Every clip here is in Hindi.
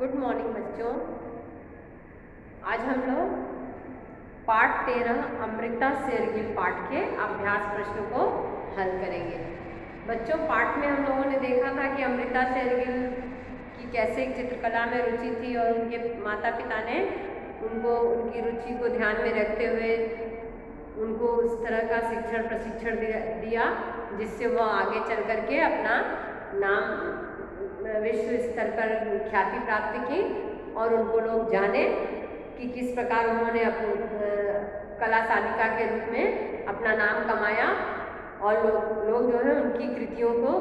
गुड मॉर्निंग बच्चों। आज हम लोग पाठ 13 अमृता शेरगिल पाठ के अभ्यास प्रश्नों को हल करेंगे। बच्चों, पाठ में हम लोगों ने देखा था कि अमृता शेरगिल की कैसे चित्रकला में रुचि थी और उनके माता पिता ने उनको उनकी रुचि को ध्यान में रखते हुए उनको उस तरह का प्रशिक्षण दिया जिससे वो आगे चल करके अपना नाम विश्व स्तर पर ख्याति प्राप्त की और उनको लोग जाने कि किस प्रकार उन्होंने कला साधिका के रूप में अपना नाम कमाया और लोग जो है उनकी कृतियों को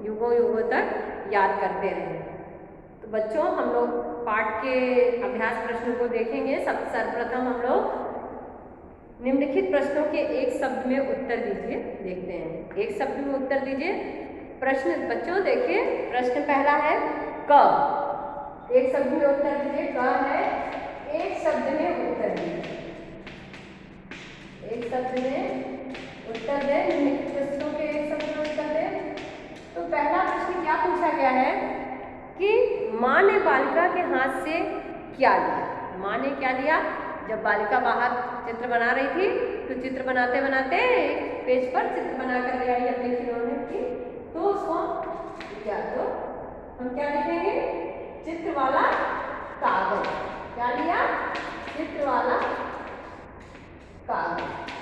युगों युगों तक याद करते रहे। तो बच्चों, हम लोग पाठ के अभ्यास प्रश्नों को देखेंगे। सर्वप्रथम हम लोग निम्नलिखित प्रश्नों के एक शब्द में उत्तर दीजिए। देखते हैं, एक शब्द में उत्तर दीजिए। प्रश्न बच्चों देखिए, प्रश्न पहला है क। एक शब्द में उत्तर दीजिए। क है, एक शब्द में उत्तर दीजिए। एक शब्द में उत्तर दे। निम्नलिखित प्रश्नों के एक शब्द में उत्तर दे। तो पहला प्रश्न क्या पूछा गया है कि माँ ने बालिका के हाथ से क्या लिया। माँ ने क्या लिया? जब बालिका बाहर चित्र बना रही थी तो चित्र बनाते बनाते एक पेज पर चित्र बना कर ले आई अपने खिलौने की, तो उसको क्या, तो हम क्या लिखेंगे? चित्र वाला कागज। क्या लिया? चित्र वाला कागज।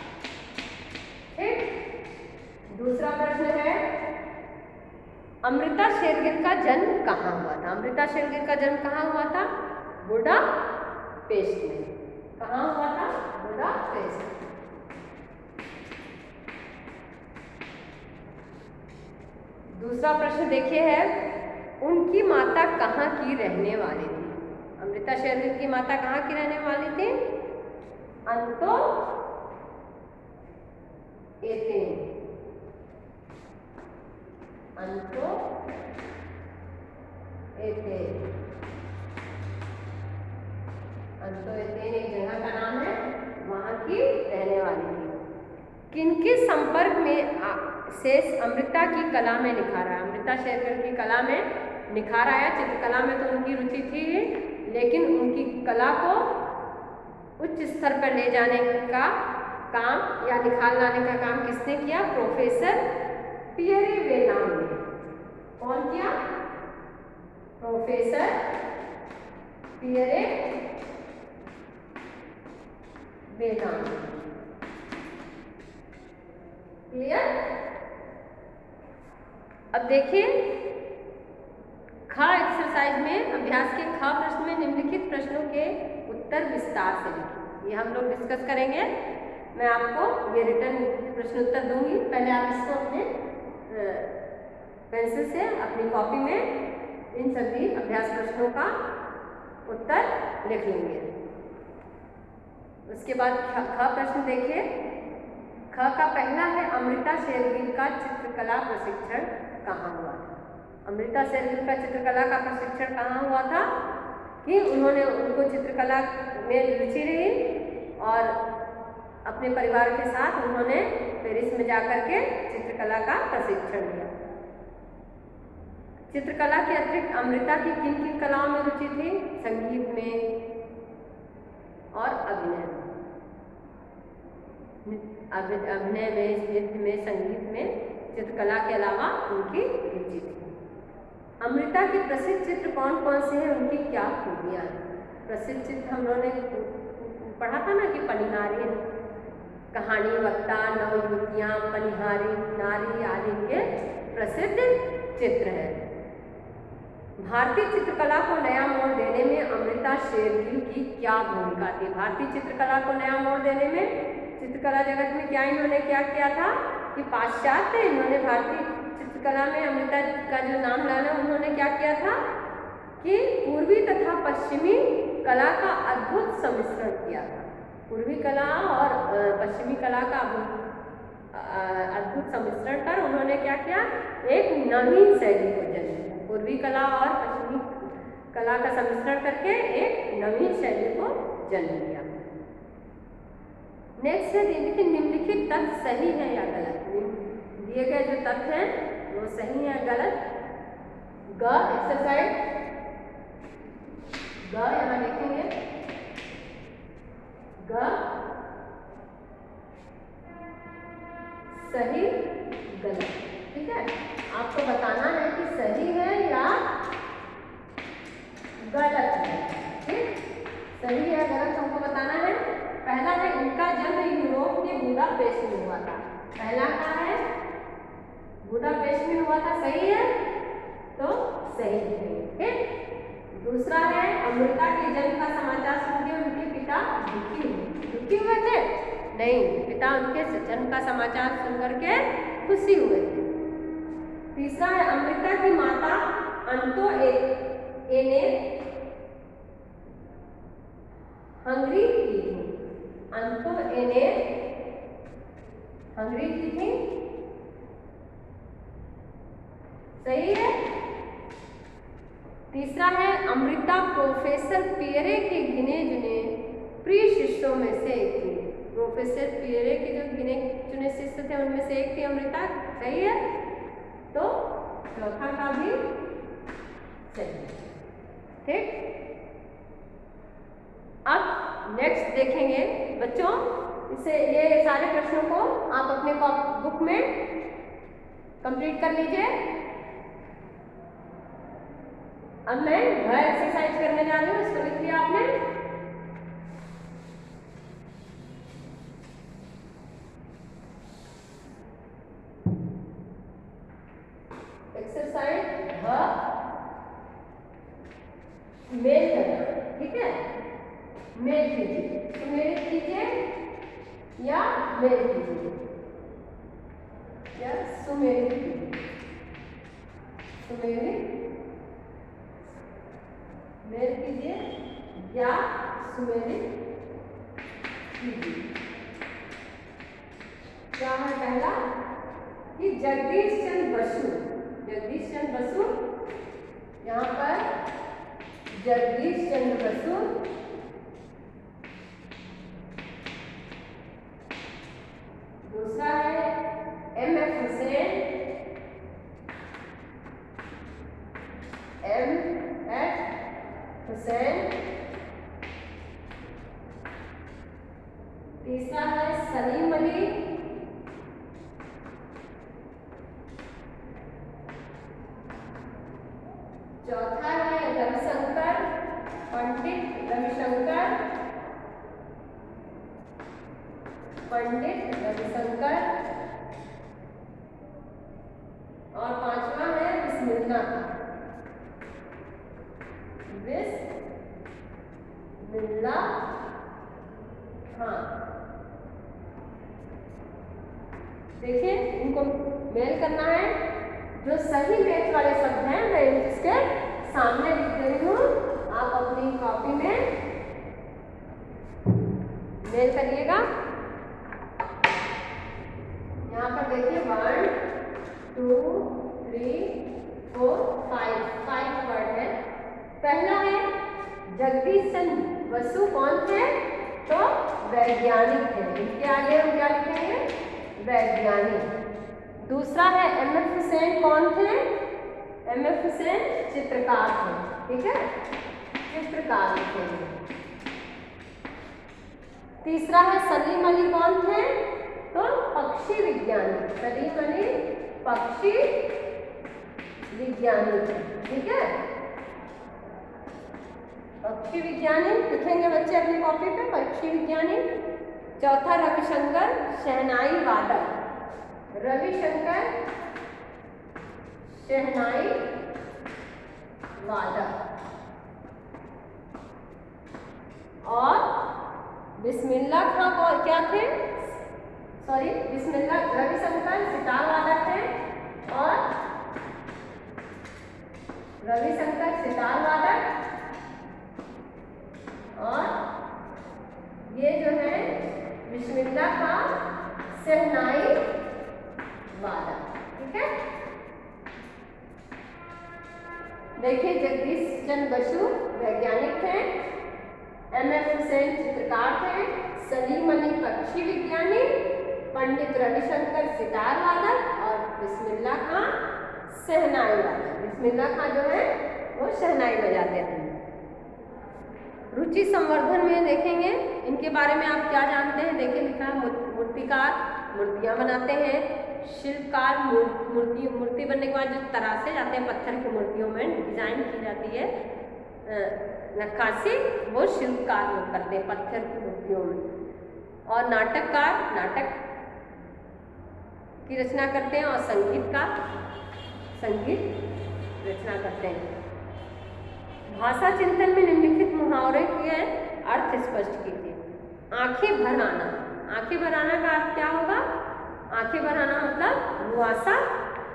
ठीक। दूसरा प्रश्न है, अमृता शेरगिल का जन्म कहाँ हुआ था? अमृता शेरगिल का जन्म कहाँ हुआ था? बुडापेस्ट में। कहाँ हुआ था? बुडापेस्ट। दूसरा प्रश्न देखिए है, उनकी माता कहाँ की रहने वाली थी? अमृता शेरगिल की माता कहाँ की रहने वाली थी? अंतो एथेन। अंतो एथेन। अंतो एथेन एक जगह का नाम है, वहां की रहने वाली थी। किनके संपर्क में शेष अमृता की कला में निखार आया? अमृता शेरगिल की कला में निखार आया। चित्रकला में तो उनकी रुचि थी, लेकिन उनकी कला को उच्च स्तर पर ले जाने का काम या निखार लाने का काम किसने किया? प्रोफेसर पियरे बेनाम ने। कौन किया? प्रोफेसर पियरे बेनाम। क्लियर? अब देखिए, ख एक्सरसाइज में अभ्यास के ख प्रश्न में निम्नलिखित प्रश्नों के उत्तर विस्तार से लिखिए। ये हम लोग डिस्कस करेंगे। मैं आपको ये रिटर्न प्रश्न उत्तर दूंगी। पहले आप इसको अपने पेंसिल से अपनी कॉपी में इन सभी अभ्यास प्रश्नों का उत्तर लिख लेंगे। उसके बाद ख प्रश्न देखिए। ख का पहला है, अमृता शेरगिल का चित्रकला प्रशिक्षण कहाँ हुआ था? अमृता शेरगिल का चित्रकला का प्रशिक्षण कहाँ हुआ था कि उनको चित्रकला में रुचि रही और अपने परिवार के साथ उन्होंने पेरिस में जाकर के चित्रकला का प्रशिक्षण लिया। चित्रकला के अतिरिक्त अमृता की किन किन कलाओं में रुचि थी? संगीत में और अभिनय में। अभिनय में, नृत्य में, संगीत में, चित्रकला के अलावा उनकी रुचि थी। अमृता के प्रसिद्ध चित्र कौन कौन से हैं? उनकी क्या खूबियाँ हैं? प्रसिद्ध चित्र हम लोगों ने पढ़ा था ना कि पनिहारी, कहानी वक्ता, नवयुवतियाँ, पनिहारी, नारी आदि के प्रसिद्ध चित्र हैं। भारतीय चित्रकला को नया मोड़ देने में अमृता शेरगिल की क्या भूमिका थी? भारतीय चित्रकला को नया मोड़ देने में चित्रकला जगत में क्या इन्होंने क्या किया था कि पाश्चात्य इन्होंने भारतीय चित्रकला में अमृता का जो नाम लाना, उन्होंने क्या किया था कि पूर्वी तथा पश्चिमी कला का अद्भुत सम्मिश्रण किया था। पूर्वी कला और पश्चिमी कला का अद्भुत सम्मिश्रण कर उन्होंने क्या किया? एक नवीन शैली को जन्म दिया। पूर्वी कला और पश्चिमी कला का सम्मिश्रण करके एक नवीन शैली को जन्म दिया। नेक्स्ट है, देखिए निम्नलिखित तथ्य सही है या गलत? दिए गए जो तथ्य हैं वो सही है या गलत? ग एक्सरसाइज ग यहाँ लिखेंगे, ग सही गलत, ठीक है। आपको बताना है कि सही है या गलत है, ठीक। सही है गलत हमको बताना है। पहला है इनका जन्म यूरोप के बुडापेस्ट में हुआ था। पहला क्या है, बुडापेस्ट में हुआ था, सही है तो सही है, ठीक। दूसरा है अमृता के जन्म का समाचार सुनकर उनके पिता दुखी हुए थे? नहीं, पिता उनके जन्म का समाचार सुनकर के खुशी हुए थे। तीसरा है अमृता की माता अंतो एने हंगरी की थी। अंतो एने हंगरी की थी, सही है। तीसरा है अमृता प्रोफेसर पियरे के गिने चुने प्रिय शिष्यों में से एक थी। प्रोफेसर पियरे के जो गिने चुने शिष्य थे उनमें से एक थी अमृता, सही है। तो चौथा का भी सही है, ठीक। अब नेक्स्ट देखेंगे बच्चों, इसे ये सारे प्रश्नों को आप अपने बुक में कंप्लीट कर लीजिए। अब मैं घर एक्सरसाइज करने जा रही हूँ, इसको लिख लिया आपने। एक्सरसाइज मेल करना, ठीक है। मेल कीजिए, सुमेलित कीजिए या मेल कीजिए या सुमेलित कीजिए। सुमेलित मेल कीजिए या सुमेलित कीजिए। क्या है पहला कि जगदीश चंद्र बसु, जगदीश चंद्र बसु, यहाँ पर जगदीश चंद्र बसु दूसरा है M.F. हुसैन, M.F. हुसैन। तीसरा है सलीम अली, चौथा है रविशंकर, पंडित रविशंकर, पंडित रविशंकर। और पांचवा है बिस्मिल्लाह खां, बिस्मिल्लाह खां। देखिए इनको मेल करना है। जो सही मैच वाले शब्द हैं मैं इसके सामने लिख रही हूँ, आप अपनी कॉपी में मेल करिएगा। यहाँ पर देखिए 1 2 3 4 5 वर्ड है। पहला है जगदीश चंद्र बसु कौन थे? तो वैज्ञानिक थे। इनके आगे हम क्या लिखेंगे? वैज्ञानिक। दूसरा है M.F. हुसैन कौन थे? M.F. हुसैन चित्रकार थे, ठीक है, चित्रकार थे। तीसरा है सलीम अली कौन थे? तो पक्षी विज्ञानी, सलीम अली पक्षी विज्ञानी, ठीक है, पक्षी विज्ञानी लिखेंगे बच्चे अपनी कॉपी पे, पक्षी विज्ञानी। चौथा रविशंकर शहनाई वादक, रविशंकर शहनाई वादक। और बिस्मिल्लाह खां को क्या थे? सॉरी, बिस्मिल्लाह रविशंकर सितार वादक थे और रविशंकर सितार वादक। और ये जो है बिस्मिल्लाह खां शहनाई वादक, ठीक है। देखिए जगदीश चंद्र बसु वैज्ञानिक थे, M.F. हुसैन चित्रकार थे, सलीम अली पक्षी विज्ञानी, पंडित रविशंकर सितार वादक और बिस्मिल्लाह खां शहनाई वादक। बिस्मिल्लाह खां जो है वो शहनाई बजाते थे। रुचि संवर्धन में देखेंगे इनके बारे में आप क्या जानते हैं। देखिए लिखा है मूर्तिकार मूर्तियाँ बनाते हैं, शिल्पकार मूर्ति बनने के बाद जो तराशे जाते हैं पत्थर की मूर्तियों में डिजाइन की जाती है नक्काशी, वो शिल्पकार लोग करते हैं पत्थर की मूर्तियों में। और नाटककार नाटक की रचना करते हैं और संगीतकार संगीत रचना करते हैं। भाषा चिंतन में निम्नलिखित मुहावरे के अर्थ स्पष्ट कीजिए। आंखें भर आना, आंखें भर आना का अर्थ क्या होगा? आंखें भर आना मतलब मुआसा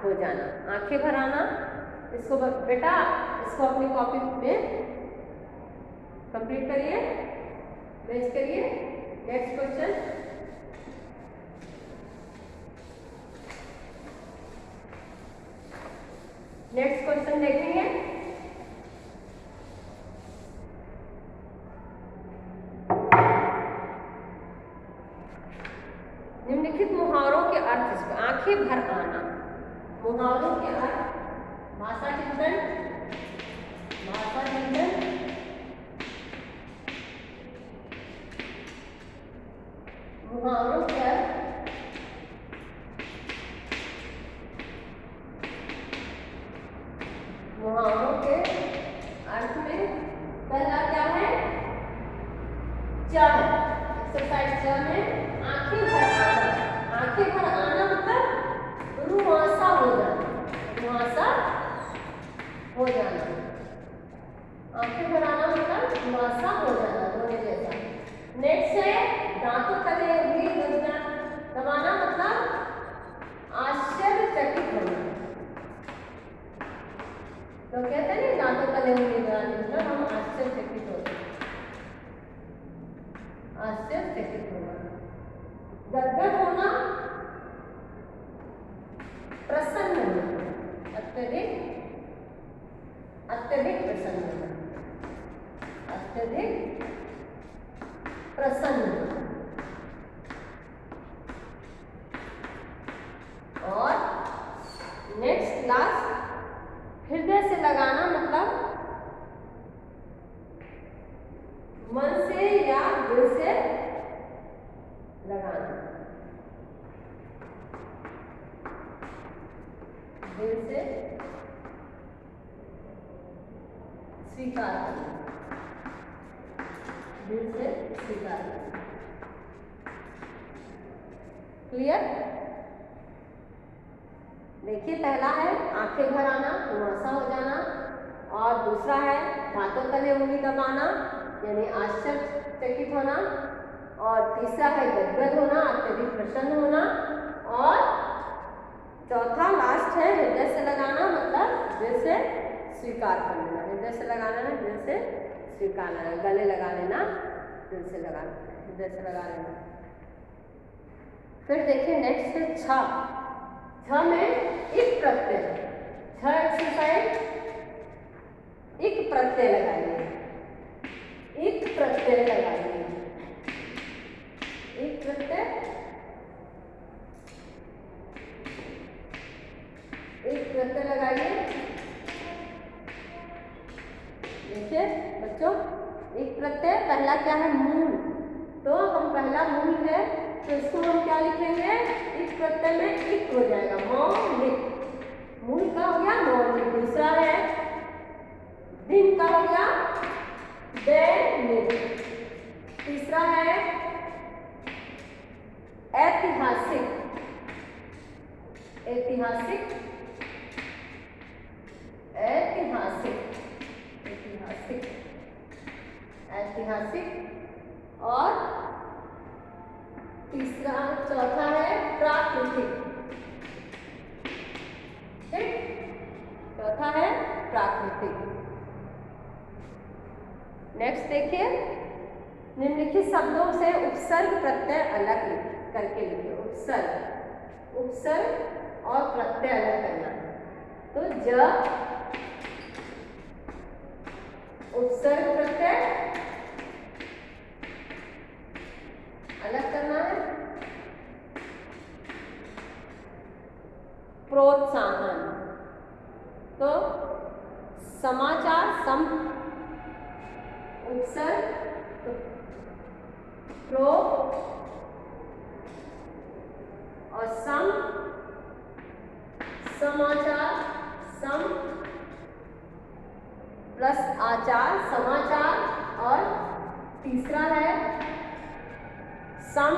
हो जाना। आंखें भर आना, इसको बेटा इसको अपनी कॉपी में कंप्लीट करिए, मैच करिए। नेक्स्ट क्वेश्चन, नेक्स्ट क्वेश्चन देखेंगे। निम्नलिखित मुहावरों के अर्थ, आंखें भर आना, मुहावरों के अर्थ, भाषा चिंतन, भाषा चिंतन, मुहावरों के अर्थ, मुहावरों के अर्थ में पहला क्या है? च है, एक्सरसाइज च में आंखें भर आना। आंखें भर आना मतलब रुआसा हो जाना, रुआसा हो जाना। आंखें भर आना मतलब रुआसा हो जाना, रोने जैसा। नेक्स्ट है दांतों तले उंगली दबाना मतलब आश्चर्यचकित होना। तो कहते हैं ना दांतों तले उंगली दबाना मतलब हम आश्चर्यचकित होते हैं, आश्चर्यचकित होना। गदगद होना, प्रसन्न होना, अत्यधिक अत्यधिक प्रसन्न होना, अत्यधिक प्रसन्न होना। और नेक्स्ट क्लास, हृदय से लगाना मतलब मन से या दिल से लगाना, दिल से स्वीकार करना, दिल से स्वीकार करना। क्लियर? देखिए पहला है आंखें भर आना, मुआसा हो जाना, और दूसरा है दांतों तले उंगली दबाना यानी आश्चर्यचकित होना, और तीसरा है गदगद होना, अत्यधिक प्रसन्न होना, और चौथा लास्ट है हृदय से लगाना मतलब दिल से स्वीकार कर लेना। हृदय से लगाना है, दिल से स्वीकार लेना, गले लगा लेना, दिल से लगा लेना, हृदय से लगा लेना। फिर देखिए नेक्स्ट है छ। छ में इक प्रत्यय, छ एक्सरसाइज इक प्रत्यय लगाइए, इक प्रत्यय लगाइए, इक प्रत्यय, एक प्रत्यय लगाइए। देखिए बच्चों, एक प्रत्यय पहला क्या है? मूल। तो हम पहला मूल है तो इसको हम क्या लिखेंगे? इस प्रत्यय में इक हो जाएगा, मौलिक। मूल का हो गया मौलिक। दूसरा है दिन का हो गया दैनिक। तीसरा है ऐतिहासिक, ऐतिहासिक, ऐतिहासिक, ऐतिहासिक, ऐतिहासिक। और तीसरा चौथा है प्राकृतिक, ठीक? चौथा है प्राकृतिक। नेक्स्ट देखिए, निम्नलिखित शब्दों से उपसर्ग प्रत्यय अलग करके लिखिए। उपसर्ग, उपसर्ग और प्रत्यय अलग करना है। तो ज उपसर्ग प्रत्यय अलग करना है। प्रोत्साहन, तो समाचार सम उपसर्ग, प्रो और सम, समाचार, सम प्लस आचार, समाचार, और तीसरा है सम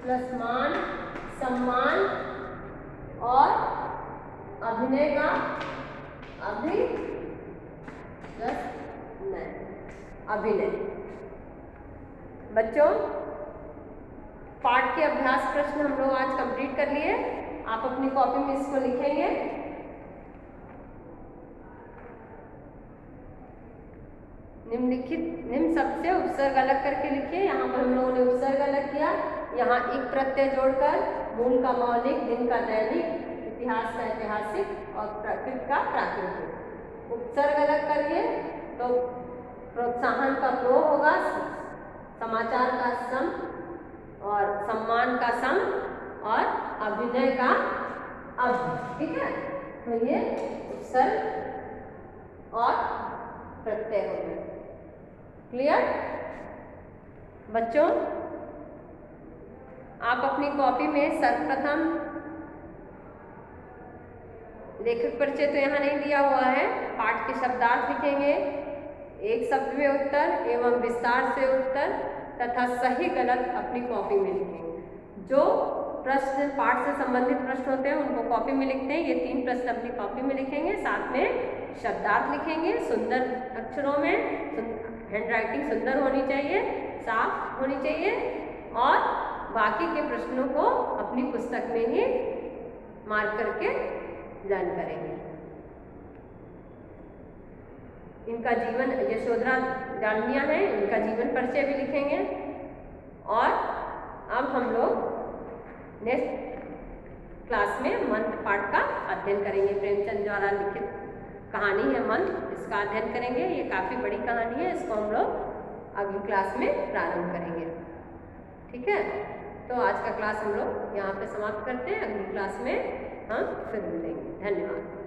प्लस मान, सम्मान, और अभिनय का अभि प्लस नय, अभिनय। बच्चों, पाठ के अभ्यास प्रश्न हम लोग आज कंप्लीट कर लिए। आप अपनी कॉपी में इसको लिखेंगे। निम्न शब्द से उपसर्ग अलग करके लिखिए। यहाँ पर हम लोगों ने उपसर्ग अलग किया, यहाँ एक प्रत्यय जोड़कर मूल का मौलिक, दिन का दैनिक, इतिहास का ऐतिहासिक और प्राकृत का प्राकृतिक। उपसर्ग अलग करिए तो प्रोत्साहन का प्रो होगा, समाचार का सम और सम्मान का सम और अभिनय का अब। ठीक है, तो ये उपसर्ग और प्रत्यय हो गए। क्लियर? बच्चों, आप अपनी कॉपी में सर्वप्रथम लेखक परिचय तो यहाँ नहीं दिया हुआ है, पाठ के शब्दार्थ लिखेंगे, एक शब्द में उत्तर एवं विस्तार से उत्तर तथा सही गलत अपनी कॉपी में लिखेंगे। जो प्रश्न पाठ से संबंधित प्रश्न होते हैं उनको कॉपी में लिखते हैं। ये 3 प्रश्न अपनी कॉपी में लिखेंगे, साथ में शब्दार्थ लिखेंगे सुंदर अक्षरों में। हैंडराइटिंग सुंदर होनी चाहिए, साफ होनी चाहिए, और बाकी के प्रश्नों को अपनी पुस्तक में ही मार्क करके लर्न करेंगे। इनका जीवन, यशोधरा डालमिया है, इनका जीवन परिचय भी लिखेंगे। और अब हम लोग नेक्स्ट क्लास में मंत्र पाठ का अध्ययन करेंगे। प्रेमचंद द्वारा लिखित कहानी है मंत्र, इसका अध्ययन करेंगे। ये काफ़ी बड़ी कहानी है, इसको हम लोग अगली क्लास में प्रारंभ करेंगे। ठीक है, तो आज का क्लास हम लोग यहाँ पे समाप्त करते हैं। अगली क्लास में हम फिर मिलेंगे। धन्यवाद।